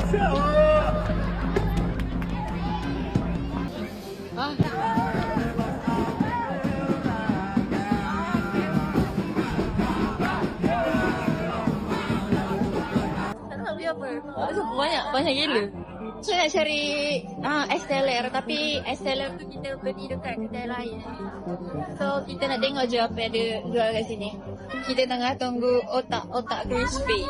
Tak tahu dia apa. Banyak gila. So nak cari SLR, tapi SLR tu kita beli dekat kedai lain. So kita nak tengok je apa yang ada jual kat sini. Kita tengah tunggu otak crispy.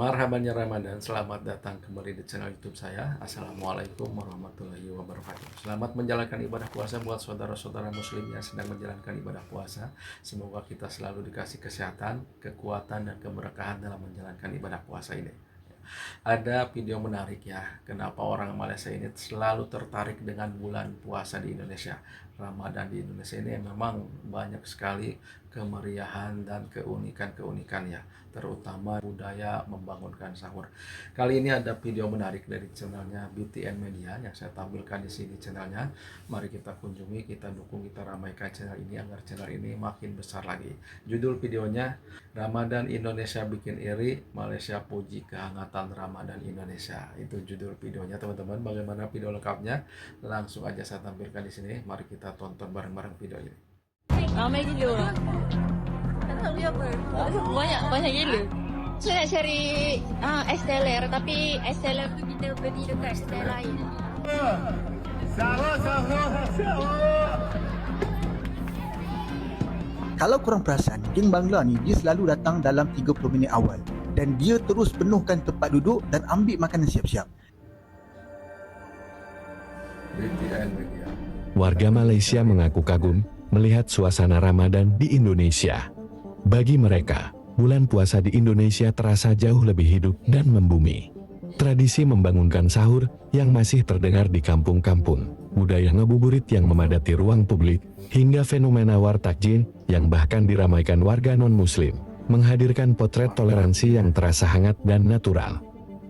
Marhaban ya Ramadan, selamat datang kembali di channel YouTube saya. Assalamualaikum warahmatullahi wabarakatuh. Selamat menjalankan ibadah puasa buat saudara-saudara muslim yang sedang menjalankan ibadah puasa. Semoga kita selalu dikasih kesehatan, kekuatan, dan keberkahan dalam menjalankan ibadah puasa ini. Ada video menarik ya, kenapa orang Malaysia ini selalu tertarik dengan bulan puasa di Indonesia. Ramadan di Indonesia ini memang banyak sekali kemeriahan dan keunikan-keunikannya, terutama budaya membangunkan sahur. Kali ini ada video menarik dari channelnya BTN Media yang saya tampilkan di sini channelnya. Mari kita kunjungi, kita dukung, kita ramaikan channel ini agar channel ini makin besar lagi. Judul videonya, Ramadan Indonesia bikin iri, Malaysia puji kehangatan Ramadan Indonesia. Itu judul videonya teman-teman. Bagaimana video lengkapnya? Langsung aja saya tampilkan di sini. Mari kita tonton bareng-bareng video ini. Ramai gila. Tak tahu dia apa. Banyak gila. So nak cari SLR, tapi SLR tu kita beli dekat kedai lain. Kalau korang perasan, geng Bangla ni dia selalu datang dalam 30 minit awal dan dia terus penuhkan tempat duduk dan ambil makanan siap-siap. BTN Media. Warga Malaysia mengaku kagum melihat suasana Ramadan di Indonesia. Bagi mereka, bulan puasa di Indonesia terasa jauh lebih hidup dan membumi. Tradisi membangunkan sahur yang masih terdengar di kampung-kampung, budaya ngabuburit yang memadati ruang publik, hingga fenomena war takjil yang bahkan diramaikan warga non-muslim, menghadirkan potret toleransi yang terasa hangat dan natural.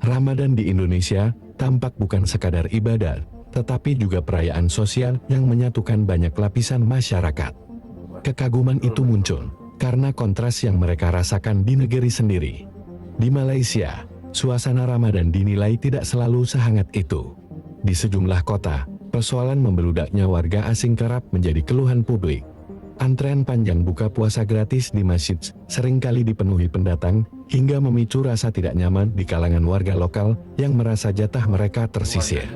Ramadan di Indonesia tampak bukan sekadar ibadat, tetapi juga perayaan sosial yang menyatukan banyak lapisan masyarakat. Kekaguman itu muncul karena kontras yang mereka rasakan di negeri sendiri. Di Malaysia, suasana Ramadan dinilai tidak selalu sehangat itu. Di sejumlah kota, persoalan membeludaknya warga asing kerap menjadi keluhan publik. Antrean panjang buka puasa gratis di masjid seringkali dipenuhi pendatang, hingga memicu rasa tidak nyaman di kalangan warga lokal yang merasa jatah mereka tersisir.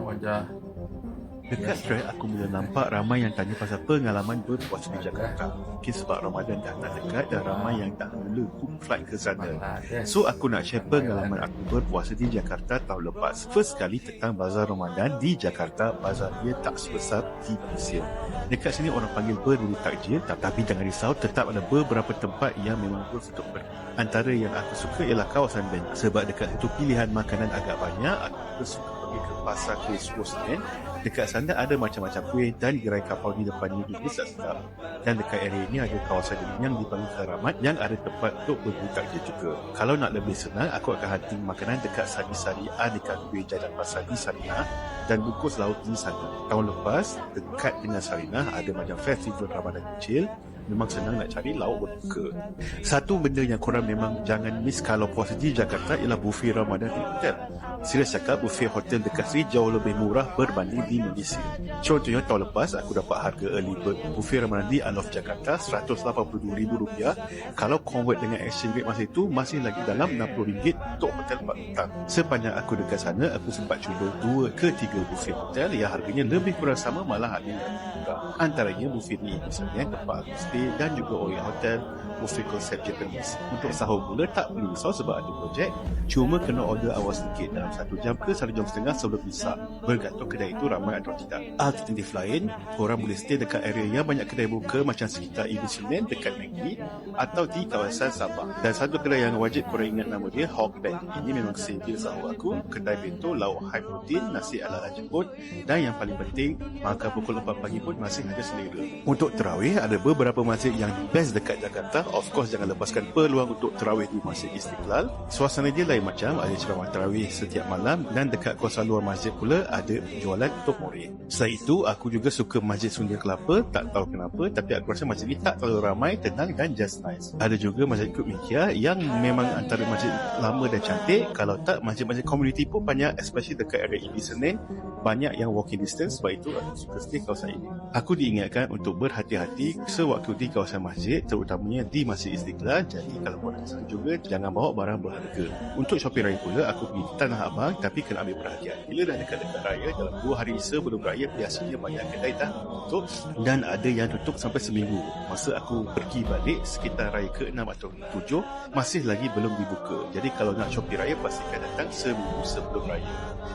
Dekat Stripe, aku mula nampak ramai yang tanya pasal pengalaman berpuasa di Jakarta. Mungkin sebab Ramadan dah tak dekat dan ramai yang tak mula book flight ke sana. So, aku nak share pengalaman aku berpuasa di Jakarta tahun lepas. First kali tentang Bazar Ramadan di Jakarta, bazar dia tak sebesar di Malaysia. Dekat sini orang panggil berburu takjil, tapi jangan risau, tetap ada beberapa tempat yang memang worth untuk pergi. Antara yang aku suka ialah kawasan Ben. Sebab dekat situ pilihan makanan agak banyak, aku suka pergi ke pasar kuih Senen. Dekat sana ada macam-macam kuih dan gerai kapau di depannya juga sedap. Dan dekat area ini ada kawasan yang dipanggil Keramat yang ada tempat untuk berburu takjil juga. Kalau nak lebih senang, aku akan hunting makanan dekat Sari-Sari dekat kuih Jalan Pasar di Sarinah dan bungkus laut di sana. Tahun lepas, dekat dengan Sarinah ada macam festival Ramadan kecil. Memang senang nak cari lauk berbuka. Satu benda yang korang memang jangan miss kalau puasa di Jakarta ialah buffet Ramadan di hotel. Serius cakap, buffet hotel dekat sini jauh lebih murah berbanding di Malaysia. Contohnya tahun lepas aku dapat harga early bird buffet Ramadan di Alof Jakarta RM182,000. Kalau convert dengan exchange rate masa itu masih lagi dalam RM60 untuk hotel 4 bintang. Sepanjang aku dekat sana, aku sempat cuba 2 ke 3 buffet hotel yang harganya lebih kurang sama, malah ada yang murah. Antaranya buffet di misalnya tempat aku dan juga Orient Hotel, buffet konsep Japanese. Untuk sahur mula tak perlu risau sebab ada projek, cuma kena order awal sedikit dalam 1 jam ke 1 jam setengah sebelum imsak, bergantung kedai itu ramai atau tidak. Alternatif lain, korang boleh stay dekat area yang banyak kedai buka macam sekitar Ibn Senen dekat Negeri atau di kawasan Sabah. Dan satu kedai yang wajib korang ingat nama dia, Hawk Band. Ini memang savior sahur aku, kedai bento, lauk high protein, nasi ala jemput, dan yang paling penting, makan pukul 4 pagi pun masih ada selera. Untuk terawih, ada beberapa masjid yang best dekat Jakarta. Of course, jangan lepaskan peluang untuk tarawih di Masjid Istiqlal. Suasana dia lain macam, ada ceramah tarawih setiap malam dan dekat kawasan luar masjid pula ada jualan untuk murid. Selain itu, aku juga suka Masjid Sungai Kelapa, tak tahu kenapa, tapi aku rasa masjid ni tak terlalu ramai, tenang dan just nice. Ada juga Masjid Kut Mikia yang memang antara masjid lama dan cantik. Kalau tak, masjid-masjid community pun banyak, especially dekat area Ibi Senen, banyak yang walking distance. Sebab itu aku suka stay kawasan ini. Aku diingatkan untuk berhati-hati sewaktu di kawasan masjid, terutamanya di Masjid Istiqlal. Jadi kalau korang kesana juga, jangan bawa barang berharga. Untuk shopping raya pula, aku pergi ke Tanah Abang, tapi kena ambil perhatian. Bila dah dekat-dekat raya, dalam 2 hari sebelum raya, biasanya banyak kedai dah tutup dan ada yang tutup sampai seminggu. Masa aku pergi balik sekitar raya ke-6 atau 7, masih lagi belum dibuka. Jadi kalau nak shopping raya, pastikan datang seminggu sebelum raya.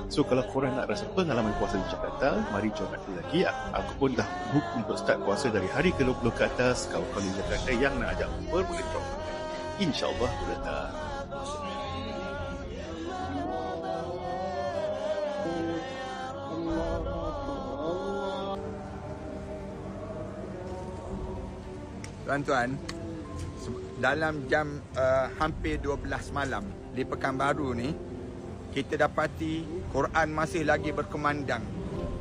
So kalau korang nak rasa pengalaman puasa di Jakarta, mari jom nanti lagi. Aku pun dah book untuk start puasa dari hari ke-20 ke atas. Kawan-kawan di Jakarta yang nak ajak bumper boleh drop. InsyaAllah boleh datang. Tuan-tuan, dalam jam hampir 12 malam di Pekanbaru ni, kita dapati Quran masih lagi berkumandang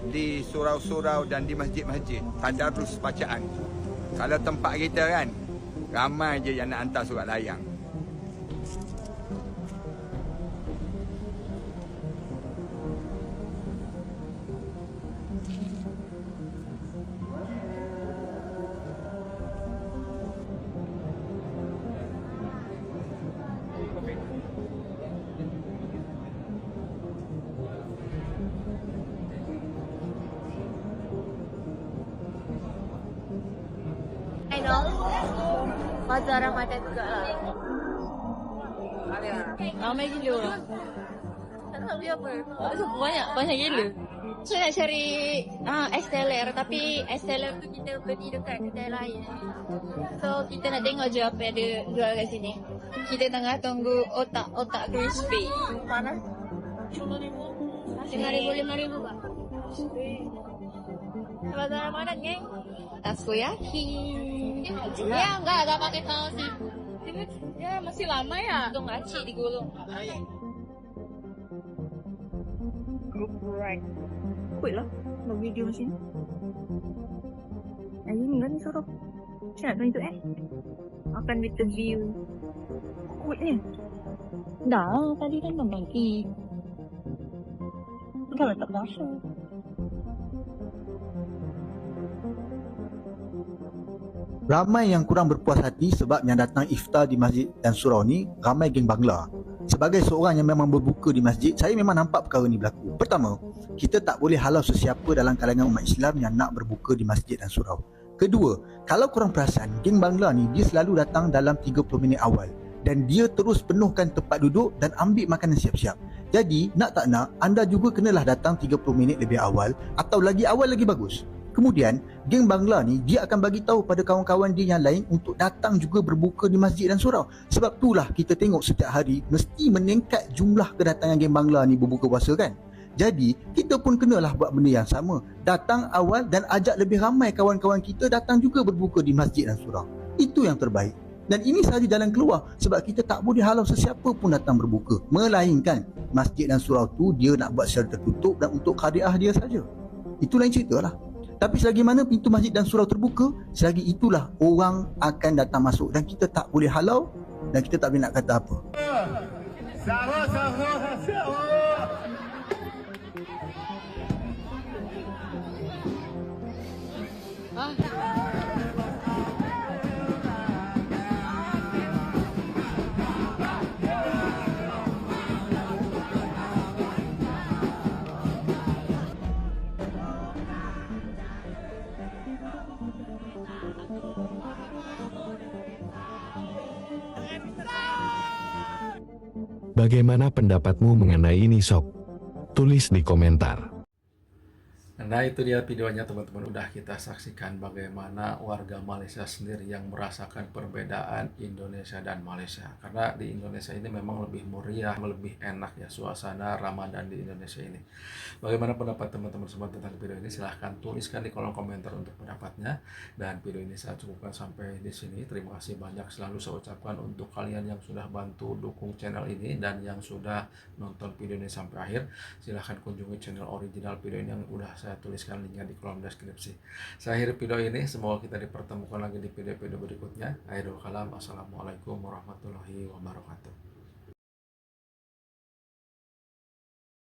di surau-surau dan di masjid-masjid. Tadarus bacaan. Kalau tempat kita kan, ramai je yang nak hantar surat layang. Bazar Ramadan juga lah. Ramai gila orang. Tak tahu dia apa. Banyak gila. So nak cari SLR, tapi SLR tu kita beli dekat kedai lain. So kita nak tengok je apa ada jual kat sini. Kita tengah tunggu otak crispy. Panas? RM5,000 Kak. Bazar Ramadan geng. Takoyaki. Ya enggak ada pakai saus sih. Ya masih lama ya. Itu ngaci digulung. Right. Wait lah, buat video macam ni. Yang ini kan suruh. Macam nak tunjuk akan interview. Wait ni. Dah, tadi kan dah bagi. Dah letak bahasa. Ramai yang kurang berpuas hati sebab yang datang iftar di masjid dan surau ni ramai geng Bangla. Sebagai seorang yang memang berbuka di masjid, saya memang nampak perkara ni berlaku. Pertama, kita tak boleh halau sesiapa dalam kalangan umat Islam yang nak berbuka di masjid dan surau. Kedua, kalau korang perasan, geng Bangla ni dia selalu datang dalam 30 minit awal dan dia terus penuhkan tempat duduk dan ambil makanan siap-siap. Jadi, nak tak nak, anda juga kenalah datang 30 minit lebih awal atau lagi awal lagi bagus. Kemudian, geng Bangla ni dia akan bagi tahu pada kawan-kawan dia yang lain untuk datang juga berbuka di masjid dan surau. Sebab itulah kita tengok setiap hari mesti meningkat jumlah kedatangan geng Bangla ni berbuka puasa kan. Jadi, kita pun kenalah buat benda yang sama. Datang awal dan ajak lebih ramai kawan-kawan kita datang juga berbuka di masjid dan surau. Itu yang terbaik. Dan ini sahaja jalan keluar sebab kita tak boleh halau sesiapa pun datang berbuka. Melainkan masjid dan surau tu dia nak buat secara tertutup dan untuk khadiah dia saja. Itu lain cerita lah. Tapi selagi mana pintu masjid dan surau terbuka, selagi itulah orang akan datang masuk dan kita tak boleh halau dan kita tak boleh nak kata apa. Bagaimana pendapatmu mengenai ini, Sob? Tulis di komentar. Dan Nah itu dia videonya teman-teman, udah kita saksikan bagaimana warga Malaysia sendiri yang merasakan perbedaan Indonesia dan Malaysia. Karena di Indonesia ini memang lebih meriah, lebih enak ya suasana Ramadan di Indonesia ini. Bagaimana pendapat teman-teman semua tentang video ini? Silahkan tuliskan di kolom komentar untuk pendapatnya. Dan video ini saya cukupkan sampai di sini. Terima kasih banyak selalu saya ucapkan untuk kalian yang sudah bantu dukung channel ini dan yang sudah nonton video ini sampai akhir. Silahkan kunjungi channel original video ini yang udah saya tuliskan linknya di kolom deskripsi. Saya akhiri video ini, semoga kita dipertemukan lagi di video-video berikutnya. Akhirul kalam, assalamualaikum warahmatullahi wabarakatuh.